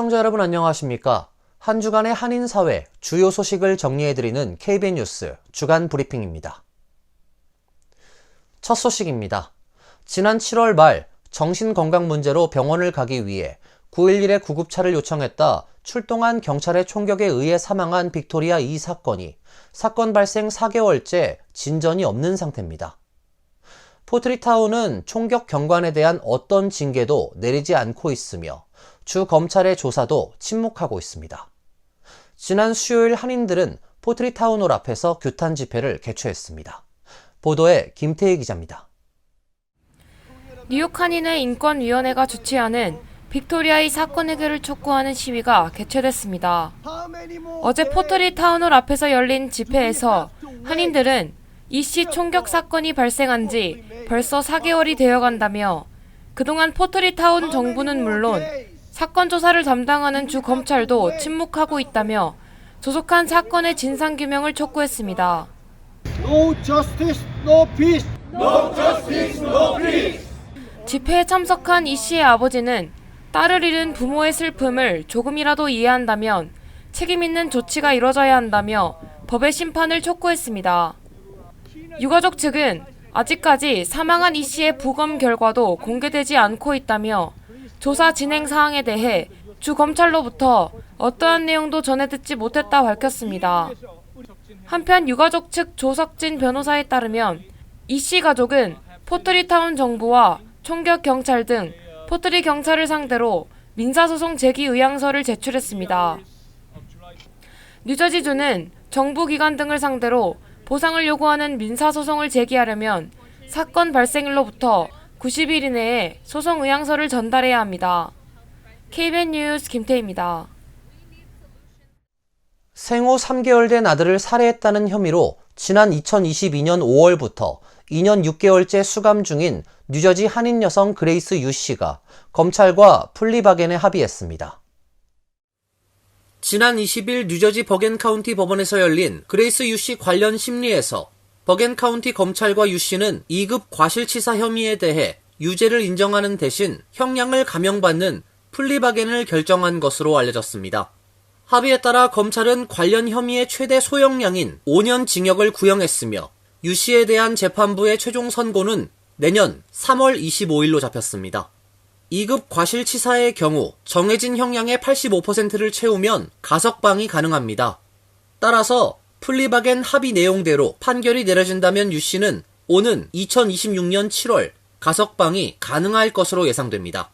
시청자 여러분 안녕하십니까? 한 주간의 한인사회 주요 소식을 정리해드리는 KBN 뉴스 주간 브리핑입니다. 첫 소식입니다. 지난 7월 말 정신건강 문제로 병원을 가기 위해 911에 구급차를 요청했다 출동한 경찰의 총격에 의해 사망한 빅토리아 이 사건이 사건 발생 4개월째 진전이 없는 상태입니다. 포트리타운은 총격 경관에 대한 어떤 징계도 내리지 않고 있으며 주 검찰의 조사도 침묵하고 있습니다. 지난 수요일 한인들은 포트리타운홀 앞에서 규탄 집회를 개최했습니다. 보도에 김태희 기자입니다. 뉴욕 한인의 인권위원회가 주최하는 빅토리아의 사건 해결을 촉구하는 시위가 개최됐습니다. 어제 포트리타운홀 앞에서 열린 집회에서 한인들은 이 씨 총격 사건이 발생한 지 벌써 4개월이 되어간다며 그동안 포트리타운 정부는 물론 사건 조사를 담당하는 주 검찰도 침묵하고 있다며 조속한 사건의 진상규명을 촉구했습니다. No justice, no peace. No justice, no peace. 집회에 참석한 이 씨의 아버지는 딸을 잃은 부모의 슬픔을 조금이라도 이해한다면 책임 있는 조치가 이뤄져야 한다며 법의 심판을 촉구했습니다. 유가족 측은 아직까지 사망한 이 씨의 부검 결과도 공개되지 않고 있다며 조사 진행 사항에 대해 주 검찰로부터 어떠한 내용도 전해 듣지 못했다 밝혔습니다. 한편 유가족 측 조석진 변호사에 따르면 이 씨 가족은 포트리타운 정부와 총격 경찰 등 포트리 경찰을 상대로 민사소송 제기 의향서를 제출했습니다. 뉴저지주는 정부 기관 등을 상대로 보상을 요구하는 민사소송을 제기하려면 사건 발생일로부터 90일 이내에 소송 의향서를 전달해야 합니다. KBN 뉴스 김태희입니다. 생후 3개월 된 아들을 살해했다는 혐의로 지난 2022년 5월부터 2년 6개월째 수감 중인 뉴저지 한인 여성 그레이스 유 씨가 검찰과 플리바겐에 합의했습니다. 지난 20일 뉴저지 버겐 카운티 법원에서 열린 그레이스 유 씨 관련 심리에서 버겐 카운티 검찰과 유 씨는 2급 과실치사 혐의에 대해 유죄를 인정하는 대신 형량을 감형받는 플리바겐을 결정한 것으로 알려졌습니다. 합의에 따라 검찰은 관련 혐의의 최대 소형량인 5년 징역을 구형했으며 유 씨에 대한 재판부의 최종 선고는 내년 3월 25일로 잡혔습니다. 2급 과실치사의 경우 정해진 형량의 85%를 채우면 가석방이 가능합니다. 따라서 플리바겐 합의 내용대로 판결이 내려진다면 유 씨는 오는 2026년 7월 가석방이 가능할 것으로 예상됩니다.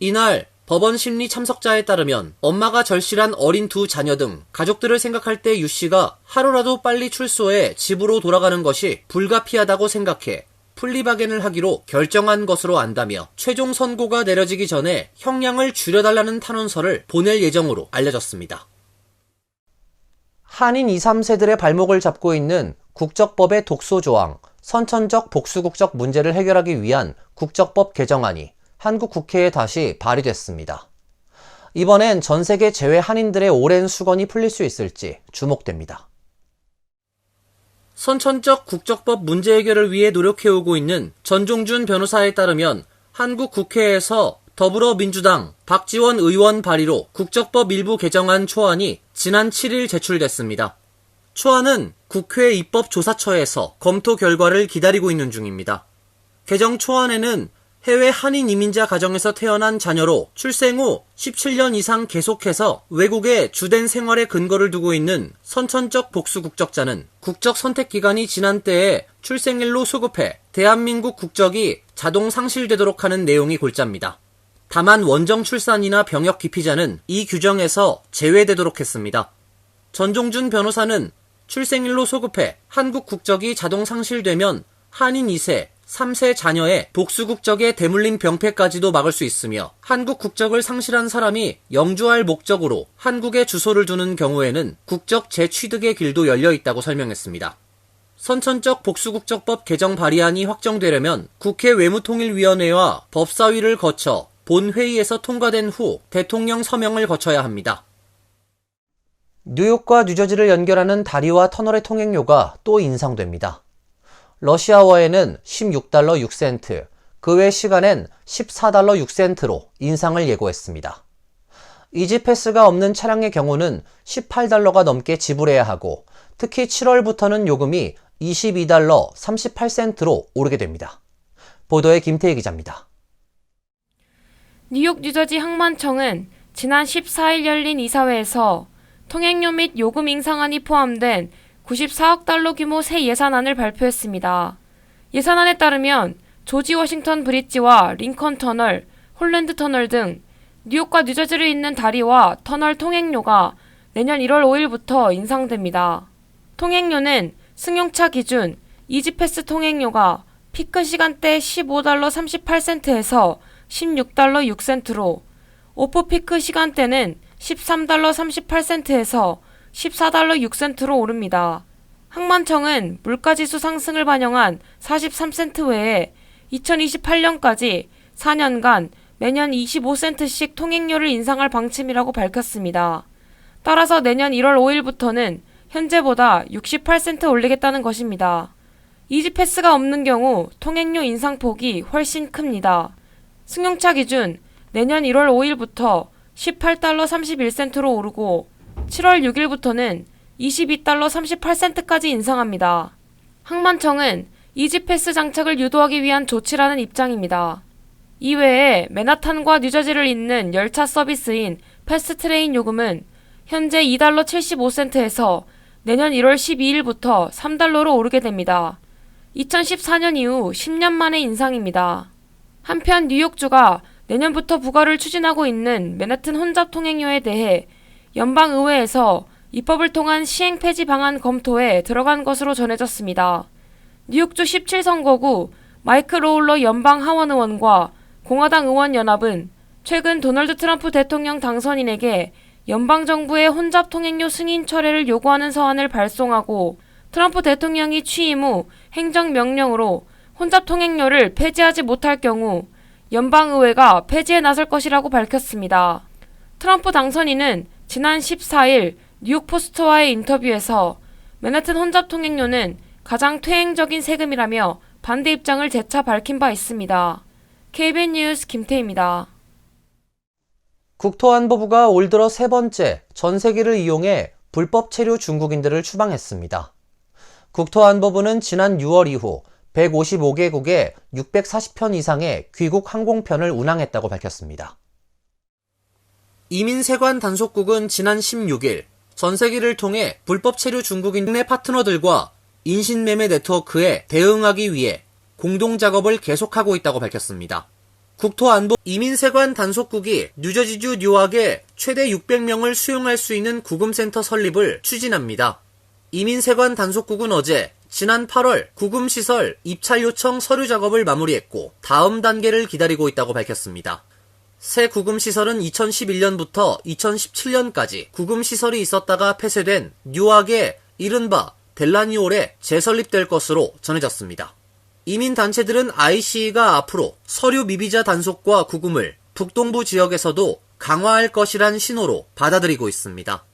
이날 법원 심리 참석자에 따르면 엄마가 절실한 어린 두 자녀 등 가족들을 생각할 때 유 씨가 하루라도 빨리 출소해 집으로 돌아가는 것이 불가피하다고 생각해 플리바겐을 하기로 결정한 것으로 안다며 최종 선고가 내려지기 전에 형량을 줄여달라는 탄원서를 보낼 예정으로 알려졌습니다. 한인 2, 3세들의 발목을 잡고 있는 국적법의 독소조항, 선천적 복수국적 문제를 해결하기 위한 국적법 개정안이 한국 국회에 다시 발의됐습니다. 이번엔 전 세계 재외 한인들의 오랜 수건이 풀릴 수 있을지 주목됩니다. 선천적 국적법 문제 해결을 위해 노력해오고 있는 전종준 변호사에 따르면 한국 국회에서 더불어민주당 박지원 의원 발의로 국적법 일부 개정안 초안이 지난 7일 제출됐습니다. 초안은 국회 입법조사처에서 검토 결과를 기다리고 있는 중입니다. 개정 초안에는 해외 한인 이민자 가정에서 태어난 자녀로 출생 후 17년 이상 계속해서 외국에 주된 생활에 근거를 두고 있는 선천적 복수 국적자는 국적 선택 기간이 지난 때에 출생일로 소급해 대한민국 국적이 자동 상실되도록 하는 내용이 골자입니다. 다만 원정 출산이나 병역 기피자는 이 규정에서 제외되도록 했습니다. 전종준 변호사는 출생일로 소급해 한국 국적이 자동 상실되면 한인 2세, 3세 자녀의 복수국적의 대물림 병폐까지도 막을 수 있으며 한국 국적을 상실한 사람이 영주할 목적으로 한국에 주소를 두는 경우에는 국적 재취득의 길도 열려 있다고 설명했습니다. 선천적 복수국적법 개정 발의안이 확정되려면 국회 외무통일위원회와 법사위를 거쳐 본회의에서 통과된 후 대통령 서명을 거쳐야 합니다. 뉴욕과 뉴저지를 연결하는 다리와 터널의 통행료가 또 인상됩니다. 러시아워에는 16달러 6센트, 그 외 시간엔 14달러 6센트로 인상을 예고했습니다. 이지패스가 없는 차량의 경우는 $18가 넘게 지불해야 하고 특히 7월부터는 요금이 $22 38센트로 오르게 됩니다. 보도에 김태희 기자입니다. 뉴욕 뉴저지 항만청은 지난 14일 열린 이사회에서 통행료 및 요금 인상안이 포함된 $94억 규모 새 예산안을 발표했습니다. 예산안에 따르면 조지 워싱턴 브릿지와 링컨 터널, 홀랜드 터널 등 뉴욕과 뉴저지를 잇는 다리와 터널 통행료가 내년 1월 5일부터 인상됩니다. 통행료는 승용차 기준 이지패스 통행료가 피크 시간대 $15 38센트에서 $16 6센트로, 오프피크 시간대는 $13 38센트에서 $14 6센트로 오릅니다. 항만청은 물가지수 상승을 반영한 43센트 외에 2028년까지 4년간 매년 25센트씩 통행료를 인상할 방침이라고 밝혔습니다. 따라서 내년 1월 5일부터는 현재보다 68센트 올리겠다는 것입니다. 이지패스가 없는 경우 통행료 인상폭이 훨씬 큽니다. 승용차 기준 내년 1월 5일부터 $18 31센트로 오르고 7월 6일부터는 $22 38센트까지 인상합니다. 항만청은 이지패스 장착을 유도하기 위한 조치라는 입장입니다. 이외에 맨하탄과 뉴저지를 잇는 열차 서비스인 패스트트레인 요금은 현재 $2 75센트에서 내년 1월 12일부터 $3로 오르게 됩니다. 2014년 이후 10년 만의 인상입니다. 한편 뉴욕주가 내년부터 부과를 추진하고 있는 맨하튼 혼잡 통행료에 대해 연방의회에서 입법을 통한 시행 폐지 방안 검토에 들어간 것으로 전해졌습니다. 뉴욕주 17선거구 마이크 로울러 연방 하원 의원과 공화당 의원 연합은 최근 도널드 트럼프 대통령 당선인에게 연방정부의 혼잡 통행료 승인 철회를 요구하는 서한을 발송하고 트럼프 대통령이 취임 후 행정명령으로 혼잡 통행료를 폐지하지 못할 경우 연방의회가 폐지에 나설 것이라고 밝혔습니다. 트럼프 당선인은 지난 14일 뉴욕포스트와의 인터뷰에서 맨하튼 혼잡 통행료는 가장 퇴행적인 세금이라며 반대 입장을 재차 밝힌 바 있습니다. KBS 뉴스 김태희입니다. 국토안보부가 올 들어 세 번째 전세기를 이용해 불법 체류 중국인들을 추방했습니다. 국토안보부는 지난 6월 이후 155개국에 640편 이상의 귀국 항공편을 운항했다고 밝혔습니다. 이민세관 단속국은 지난 16일 전세기를 통해 불법 체류 중국인 내 파트너들과 인신매매 네트워크에 대응하기 위해 공동작업을 계속하고 있다고 밝혔습니다. 국토안보 이민세관 단속국이 뉴저지주 뉴악에 최대 600명을 수용할 수 있는 구금센터 설립을 추진합니다. 이민세관 단속국은 어제 지난 8월 구금시설 입찰 요청 서류 작업을 마무리했고 다음 단계를 기다리고 있다고 밝혔습니다. 새 구금시설은 2011년부터 2017년까지 구금시설이 있었다가 폐쇄된 뉴악의 이른바 델라니올에 재설립될 것으로 전해졌습니다. 이민단체들은 ICE가 앞으로 서류 미비자 단속과 구금을 북동부 지역에서도 강화할 것이란 신호로 받아들이고 있습니다.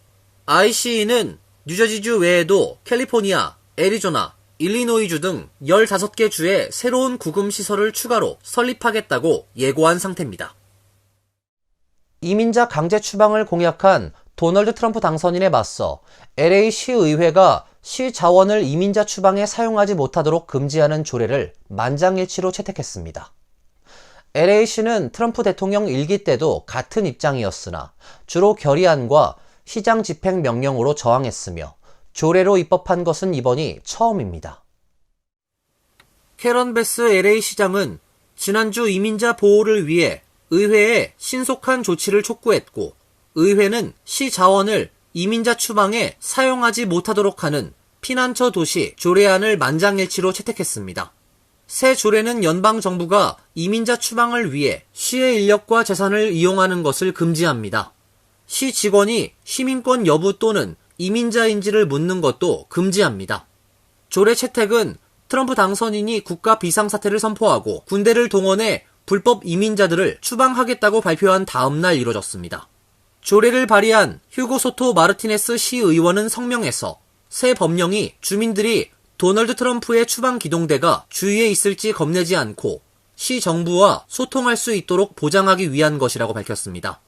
ICE는 뉴저지주 외에도 캘리포니아, 애리조나, 일리노이주 등 15개 주에 새로운 구금시설을 추가로 설립하겠다고 예고한 상태입니다. 이민자 강제 추방을 공약한 도널드 트럼프 당선인에 맞서 LA 시의회가 시 자원을 이민자 추방에 사용하지 못하도록 금지하는 조례를 만장일치로 채택했습니다. LA시는 트럼프 대통령 1기 때도 같은 입장이었으나 주로 결의안과 시장 집행 명령으로 저항했으며 조례로 입법한 것은 이번이 처음입니다. 캐런 베스 LA 시장은 지난주 이민자 보호를 위해 의회에 신속한 조치를 촉구했고 의회는 시 자원을 이민자 추방에 사용하지 못하도록 하는 피난처 도시 조례안을 만장일치로 채택했습니다. 새 조례는 연방정부가 이민자 추방을 위해 시의 인력과 재산을 이용하는 것을 금지합니다. 시 직원이 시민권 여부 또는 이민자인지를 묻는 것도 금지합니다. 조례 채택은 트럼프 당선인이 국가 비상사태를 선포하고 군대를 동원해 불법 이민자들을 추방하겠다고 발표한 다음 날 이뤄졌습니다. 조례를 발의한 휴고 소토 마르티네스 시의원은 성명에서 새 법령이 주민들이 도널드 트럼프의 추방 기동대가 주위에 있을지 겁내지 않고 시 정부와 소통할 수 있도록 보장하기 위한 것이라고 밝혔습니다.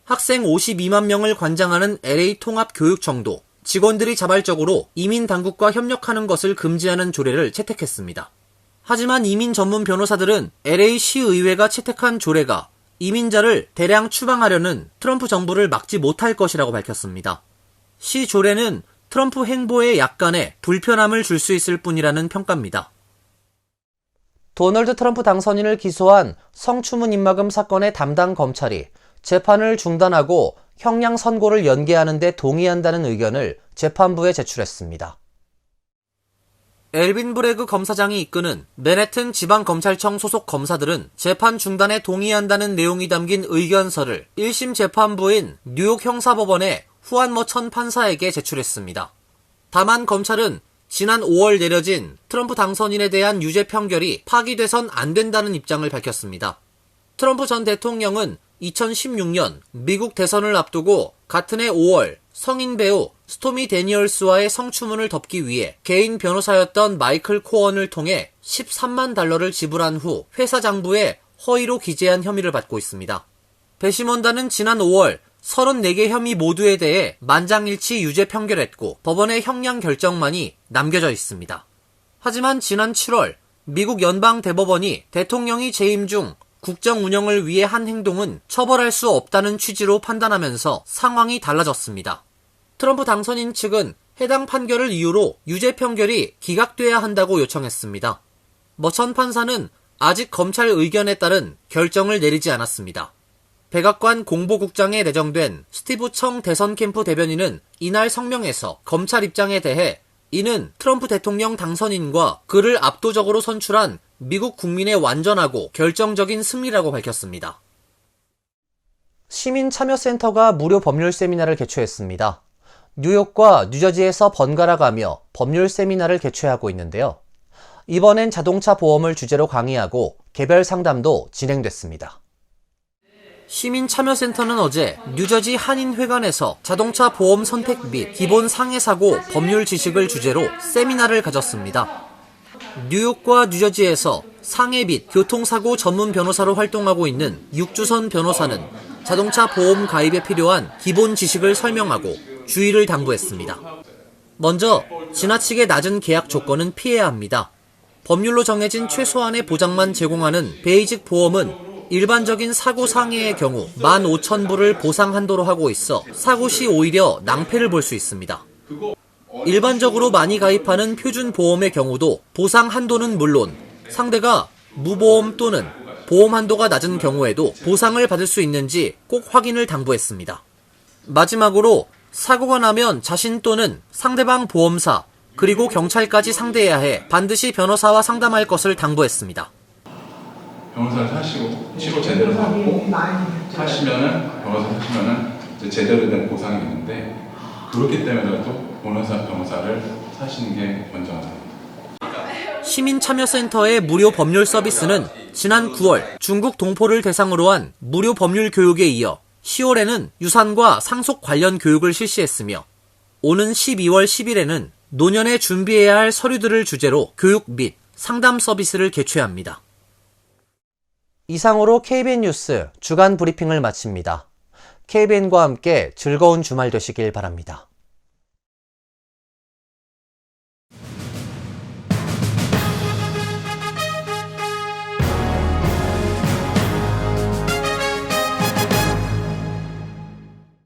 학생 52만 명을 관장하는 LA 통합교육청도 직원들이 자발적으로 이민 당국과 협력하는 것을 금지하는 조례를 채택했습니다. 하지만 이민 전문 변호사들은 LA 시의회가 채택한 조례가 이민자를 대량 추방하려는 트럼프 정부를 막지 못할 것이라고 밝혔습니다. 시 조례는 트럼프 행보에 약간의 불편함을 줄 수 있을 뿐이라는 평가입니다. 도널드 트럼프 당선인을 기소한 성추문 입막음 사건의 담당 검찰이 재판을 중단하고 형량 선고를 연기하는 데 동의한다는 의견을 재판부에 제출했습니다. 엘빈 브래그 검사장이 이끄는 맨해튼 지방검찰청 소속 검사들은 재판 중단에 동의한다는 내용이 담긴 의견서를 1심 재판부인 뉴욕 형사법원의 후안 머천 판사에게 제출했습니다. 다만 검찰은 지난 5월 내려진 트럼프 당선인에 대한 유죄 판결이 파기돼선 안 된다는 입장을 밝혔습니다. 트럼프 전 대통령은 2016년 미국 대선을 앞두고 같은 해 5월 성인 배우 스토미 데니얼스와의 성추문을 덮기 위해 개인 변호사였던 마이클 코언을 통해 13만 달러를 지불한 후 회사 장부에 허위로 기재한 혐의를 받고 있습니다. 배심원단은 지난 5월 34개 혐의 모두에 대해 만장일치 유죄 판결했고 법원의 형량 결정만이 남겨져 있습니다. 하지만 지난 7월 미국 연방대법원이 대통령이 재임 중 국정 운영을 위해 한 행동은 처벌할 수 없다는 취지로 판단하면서 상황이 달라졌습니다. 트럼프 당선인 측은 해당 판결을 이유로 유죄 판결이 기각돼야 한다고 요청했습니다. 머천 판사는 아직 검찰 의견에 따른 결정을 내리지 않았습니다. 백악관 공보국장에 내정된 스티브 청 대선 캠프 대변인은 이날 성명에서 검찰 입장에 대해 이는 트럼프 대통령 당선인과 그를 압도적으로 선출한 미국 국민의 완전하고 결정적인 승리라고 밝혔습니다. 시민참여센터가 무료 법률 세미나를 개최했습니다. 뉴욕과 뉴저지에서 번갈아 가며 법률 세미나를 개최하고 있는데요. 이번엔 자동차 보험을 주제로 강의하고 개별 상담도 진행됐습니다. 시민참여센터는 어제 뉴저지 한인회관에서 자동차 보험 선택 및 기본 상해사고 법률 지식을 주제로 세미나를 가졌습니다. 뉴욕과 뉴저지에서 상해 및 교통사고 전문 변호사로 활동하고 있는 육주선 변호사는 자동차 보험 가입에 필요한 기본 지식을 설명하고 주의를 당부했습니다. 먼저 지나치게 낮은 계약 조건은 피해야 합니다. 법률로 정해진 최소한의 보장만 제공하는 베이직 보험은 일반적인 사고 상해의 경우 15,000불을 보상 한도로 하고 있어 사고 시 오히려 낭패를 볼 수 있습니다. 일반적으로 많이 가입하는 표준 보험의 경우도 보상 한도는 물론 상대가 무보험 또는 보험 한도가 낮은 경우에도 보상을 받을 수 있는지 꼭 확인을 당부했습니다. 마지막으로 사고가 나면 자신 또는 상대방 보험사 그리고 경찰까지 상대해야 해 반드시 변호사와 상담할 것을 당부했습니다. 변호사를 사시고 치료 제대로 받고 사시면은 변호사 사시면은 이제 제대로 된 보상이 있는데 그렇기 때문에도 변호사를 사시는 게 먼저입니다. 시민참여센터의 무료 법률 서비스는 지난 9월 중국 동포를 대상으로 한 무료 법률 교육에 이어 10월에는 유산과 상속 관련 교육을 실시했으며 오는 12월 10일에는 노년에 준비해야 할 서류들을 주제로 교육 및 상담 서비스를 개최합니다. 이상으로 KBN 뉴스 주간 브리핑을 마칩니다. KBN과 함께 즐거운 주말 되시길 바랍니다.